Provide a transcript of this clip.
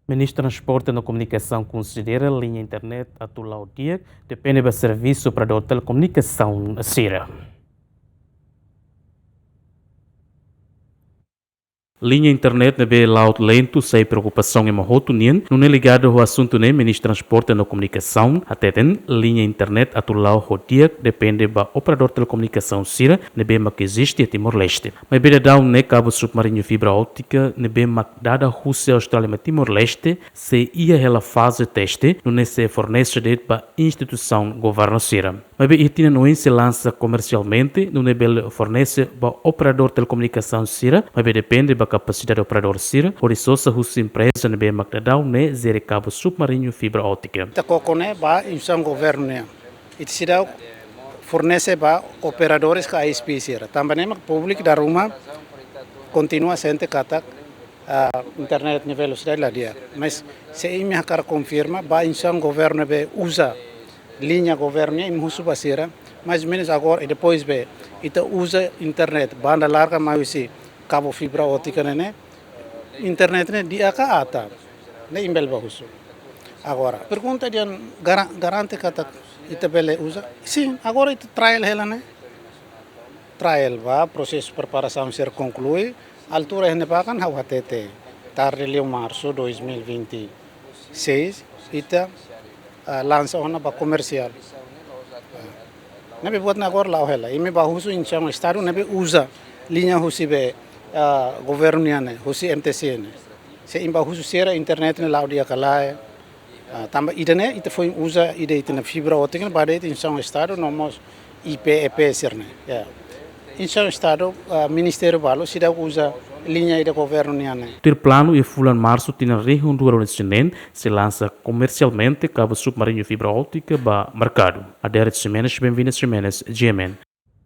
Ministro de Transporte e Comunicação considera a linha internet atual ao dia depende do serviço operador de telecomunicação CIRA. Linha internet na be laut lento sem preocupação em Mahoto Nien, não é ligado ao assunto nem Ministro de Transporte e Comunicação, até tem linha internet atual ao dia depende do operador de telecomunicação CIRA, na be que existe em Timor-Leste. Mas bem dado ne cabo submarino fibra óptica, na be dada a Rússia Austrália e Timor-Leste, se ia ela fase teste, não se fornece de para instituição governo CIRA. Mas bem itina não se lança comercialmente, não é fornece para operador de telecomunicação CIRA, mas bem depende da capacidade do operador CIRA, por isso a empresa na be magdadão ne zere cabo submarino fibra óptica. Ta kokone ba instituição governo ne. It sida fornece ba operadores ka ISP CIRA. Também mak público da rumah continua sente kata internet de velocidade lá dia. Mas se imi hakar confirma ba instituição governo be usa linha governo em musu basira, mais ou menos agora e depois be ita usa internet banda larga mais cabo fibra óptica né internet né dia ka ata né imbel bahusu agora pergunta dia garante kata ita bele usa sim agora ita trial hela né trial va processo de preparação ser conclui altura hene pakan hau hatete tarde março 2026 ita lança ona ba comercial nabe buat agora lá hela ime bahusu inchang estado nabe usa linha husibe governo ne husi MTC ne se imba husu sera internet ne laudia kalae tamba idane ita foi usa ide ita na fibra óptica para ite em São Estado nomos IP serne ya em São Estado ministério balo sida usa linha ida governo ne Ter plano e fulan março tina região do Arondissenen se lança comercialmente cabo submarino fibra óptica ba mercado. A Derek Jimenez, bem-vindas Jimenez, GMN.